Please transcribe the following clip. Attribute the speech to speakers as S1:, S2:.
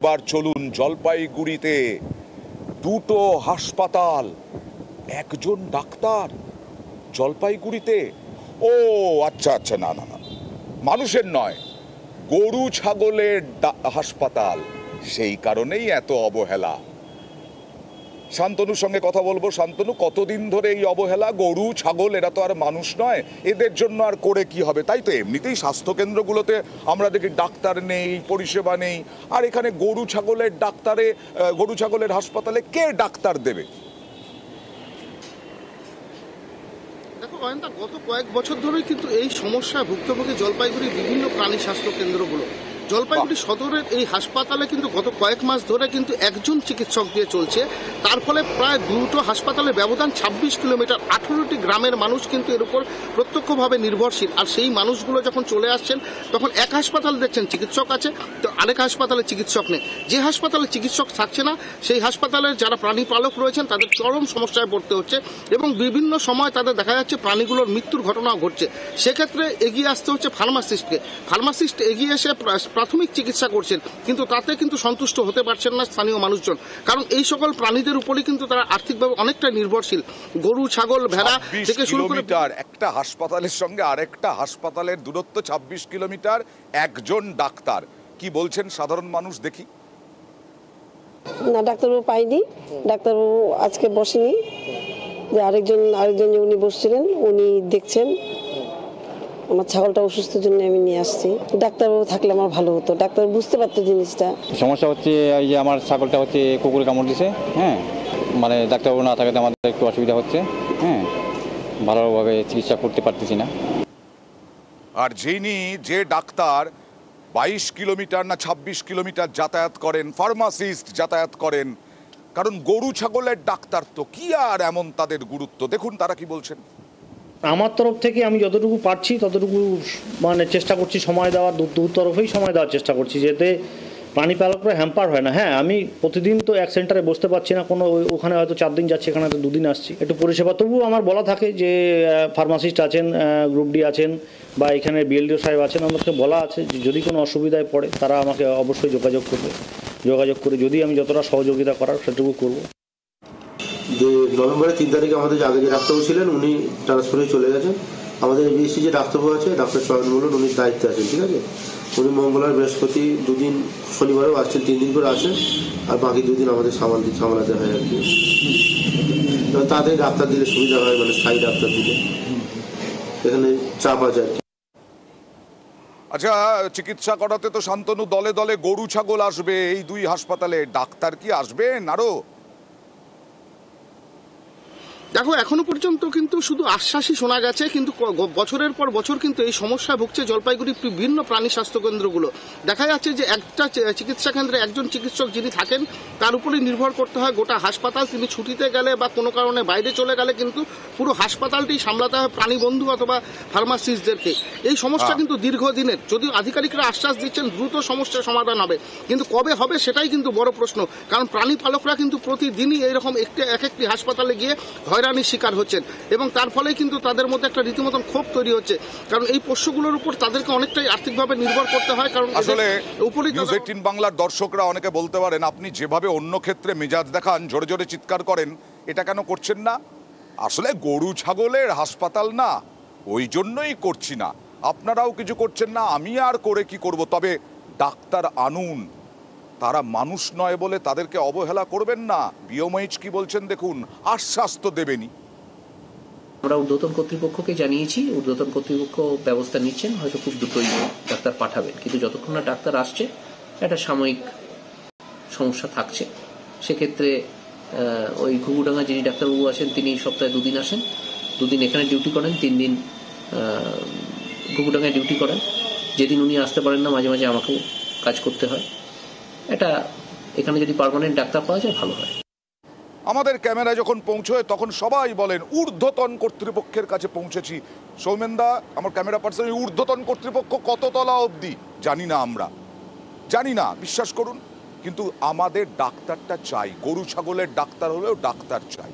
S1: এবার চলুন জলপাইগুড়িতে দুটো হাসপাতাল, একজন ডাক্তার জলপাইগুড়িতে। ও আচ্ছা আচ্ছা, না না না, মানুষের নয়, গরু ছাগলের হাসপাতাল, সেই কারণেই এত অবহেলা। শান্তনুর সঙ্গে কথা বলবো। শান্তনু, কতদিন ধরে এই অবহেলা? গরু ছাগল এরা তো আর মানুষ নয়, এদের জন্য আর করে কি হবে? তাই তো এমনিতেই স্বাস্থ্যকেন্দ্রগুলোতে আমরা দেখি ডাক্তার নেই, পরিষেবা নেই, আর এখানে গরু ছাগলের হাসপাতালে কে ডাক্তার দেবে?
S2: দেখো অয়ন্তা, গত কয়েক বছর ধরেই কিন্তু এই সমস্যায় ভুক্তভোগী জলপাইগুড়ির বিভিন্ন প্রাণী স্বাস্থ্য কেন্দ্রগুলো। জলপাইগুড়ি সদরের এই হাসপাতালে কিন্তু গত কয়েক মাস ধরে কিন্তু একজন চিকিৎসক দিয়ে চলছে। তার ফলে প্রায় দুটো হাসপাতালের ব্যবধান 26 কিলোমিটার, 18টি গ্রামের মানুষ কিন্তু এর উপর প্রত্যক্ষভাবে নির্ভরশীল। আর সেই মানুষগুলো যখন চলে আসছেন, তখন এক হাসপাতালে দেখছেন চিকিৎসক আছে, তো আরেক হাসপাতালে চিকিৎসক নেই। যে হাসপাতালে চিকিৎসক থাকছে না, সেই হাসপাতালের যারা প্রাণী পালক রয়েছেন তাদের চরম সমস্যায় পড়তে হচ্ছে, এবং বিভিন্ন সময় তাদের দেখা যাচ্ছে প্রাণীগুলোর মৃত্যুর ঘটনাও ঘটছে। সেক্ষেত্রে এগিয়ে আসতে হচ্ছে ফার্মাসিস্টকে। ফার্মাসিস্ট এগিয়ে এসে প্রাথমিক চিকিৎসা করছেন, কিন্তু তাতে কিন্তু সন্তুষ্ট হতে পারছেন না স্থানীয় মানুষজন, কারণ এই সকল প্রাণীদের উপরই কিন্তু তারা আর্থিকভাবে অনেকটা নির্ভরশীল। গরু, ছাগল, ভেড়া থেকে শুরু করে
S1: একটা হাসপাতালের সঙ্গে আরেকটা হাসপাতালের দূরত্ব 26 কিলোমিটার, একজন ডাক্তার। কি বলছেন সাধারণ মানুষ দেখি?
S3: না, ডাক্তারবাবু পাইনি, ডাক্তারবাবু আজকে বসেনি, যে আরেকজন উনি বসছিলেন, উনি দেখছেন। আমার ছাগলটা অসুস্থর জন্য আমি নিয়ে আসছি। ডাক্তারবাবু থাকলে আমার ভালো হতো, ডাক্তার বুঝতে পারতো জিনিসটা।
S4: সমস্যা হচ্ছে এই যে আমার ছাগলটা হচ্ছে কুকুরে কামড় দিছে, হ্যাঁ, মানে ডাক্তারবাবু না থাকাতে আমাদের একটু অসুবিধা হচ্ছে, হ্যাঁ, ভালোভাবে চিকিৎসা করতে পারতেছি না।
S1: আর যে ডাক্তার 22 কিলোমিটার না 26 কিলোমিটার যাতায়াত করেন, ফার্মাসিস্ট যাতায়াত করেন, কারণ গরু ছাগলের ডাক্তার তো কি আর এমন তাদের গুরুত্ব। দেখুন তারা কি বলছেন।
S5: আমার তরফ থেকে আমি যতটুকু পারছি ততটুকু মানে চেষ্টা করছি সময় দেওয়ার, দু তরফেই সময় দেওয়ার চেষ্টা করছি, যাতে প্রাণী পালকরা হ্যাম্পার হয় না। হ্যাঁ, আমি প্রতিদিন তো এক সেন্টারে বসতে পারছি না, কোনো ওখানে হয়তো 4 দিন যাচ্ছি, এখানে হয়তো 2 দিন আসছি, একটু পরিষেবা। তবুও আমার বলা থাকে যে ফার্মাসিস্ট আছেন, গ্রুপ ডি আছেন, বা এখানে বিএলডিও সাহেব আছেন, আমাকে বলা আছে যে যদি কোনো অসুবিধায় পড়ে তারা আমাকে অবশ্যই যোগাযোগ করে যদি আমি যতটা সহযোগিতা করার সেটুকু করব।
S6: যে নভেম্বরের 3 তারিখে আমাদের আগে যে ডাক্তারবাবু ছিলেন উনি ট্রান্সফারে চলে গেছেন। আমাদের এবিএসসি যে ডাক্তারবাবু আছে, ডাক্তার চয়ন মূলন, উনি দায়িত্বে আছেন, ঠিক আছে। উনি মঙ্গলবার, বৃহস্পতি 2 দিন, শনিবারেও আসছেন, 3 দিন করে আসেন, আর বাকি 2 দিন আমাদের সামলাতে হয় আর কি। তাদের ডাক্তার দিলে সুবিধা হয়, মানে স্থায়ী ডাক্তার দিলে এখানে চাপ আছে আর কি।
S1: আচ্ছা, চিকিৎসা করাতে তো শান্তনু দলে দলে গরু ছাগল আসবে এই 2 হাসপাতালে, ডাক্তার কি আসবেন আরো?
S2: দেখো, এখনো পর্যন্ত কিন্তু শুধু আশ্বাসই শোনা গেছে, কিন্তু বছরের পর বছর কিন্তু এই সমস্যায় ভুগছে জলপাইগুড়ির বিভিন্ন প্রাণী স্বাস্থ্য কেন্দ্রগুলো। দেখা যাচ্ছে যে একটা চিকিৎসা কেন্দ্রে একজন চিকিৎসক যিনি থাকেন তার উপরেই নির্ভর করতে হয় গোটা হাসপাতাল। তিনি ছুটিতে গেলে বা কোনো কারণে বাইরে চলে গেলে কিন্তু পুরো হাসপাতালটি সামলাতে হয় প্রাণীবন্ধু অথবা ফার্মাসিস্টদেরকে। এই সমস্যা কিন্তু দীর্ঘদিনের, যদিও আধিকারিকরা আশ্বাস দিচ্ছেন দ্রুত সমস্যার সমাধান হবে, কিন্তু কবে হবে সেটাই কিন্তু বড় প্রশ্ন। কারণ প্রাণী পালকরা কিন্তু প্রতিদিনই এইরকম এক একটি হাসপাতালে গিয়ে হয়রানির শিকার হচ্ছেন, এবং তার ফলে কিন্তু তাদের মধ্যে একটা রীতিমতন ক্ষোভ তৈরি হচ্ছে, কারণ এই পোষ্যগুলোর উপর তাদেরকে অনেকটাই আর্থিকভাবে নির্ভর করতে হয়। কারণ
S1: আসলে নিউজ 18 বাংলার দর্শকরা অনেকে বলতে পারেন, আপনি যেভাবে অন্য ক্ষেত্রে মেজাজ দেখান, জোরে জোরে চিৎকার করেন, এটা কেন করছেন না? আসলে গরু ছাগলের হাসপাতাল না, ওই জন্যই করছি না। আপনারাও কিছু করছেন না, আমি আর করে কি করব? তবে ডাক্তার আনুন, তারা মানুষ নয় বলে তাদেরকে অবহেলা করবেন না। বিওমএইচ কি বলছেন দেখুন, আশ্বাস তো দেবেনি।
S7: আমরা ঊর্ধ্বতন কর্তৃপক্ষকে জানিয়েছি, ঊর্ধ্বতন কর্তৃপক্ষ ব্যবস্থা নিচ্ছেন, হয়তো খুব দ্রুতই ডাক্তার পাঠাবেন, কিন্তু যতক্ষণ না ডাক্তার আসছে একটা সাময়িক সমস্যা থাকছে। সেক্ষেত্রে ওই ঘুঘুডাঙ্গা যিনি ডাক্তারবাবু আছেন তিনি সপ্তাহে 2 দিন আসেন, 2 দিন এখানে ডিউটি করেন, 3 দিন ঘুঘুডাঙ্গায় ডিউটি করেন। যেদিন উনি আসতে পারেন না মাঝে মাঝে আমাকেও কাজ করতে হয়। এটা এখানে যদি পার্মানেন্ট ডাক্তার পাওয়া যায় ভালো হয়।
S1: আমাদের ক্যামেরা যখন পৌঁছয় তখন সবাই বলেন ঊর্ধ্বতন কর্তৃপক্ষের কাছে পৌঁছেছি। সৌমেনদা, আমার ক্যামেরা পার্সন, ঊর্ধ্বতন কর্তৃপক্ষ কত তলা অবধি জানি না, আমরা জানি না, বিশ্বাস করুন, কিন্তু আমাদের ডাক্তারটা চাই। গরু ছাগলের ডাক্তার হলেও ডাক্তার চাই।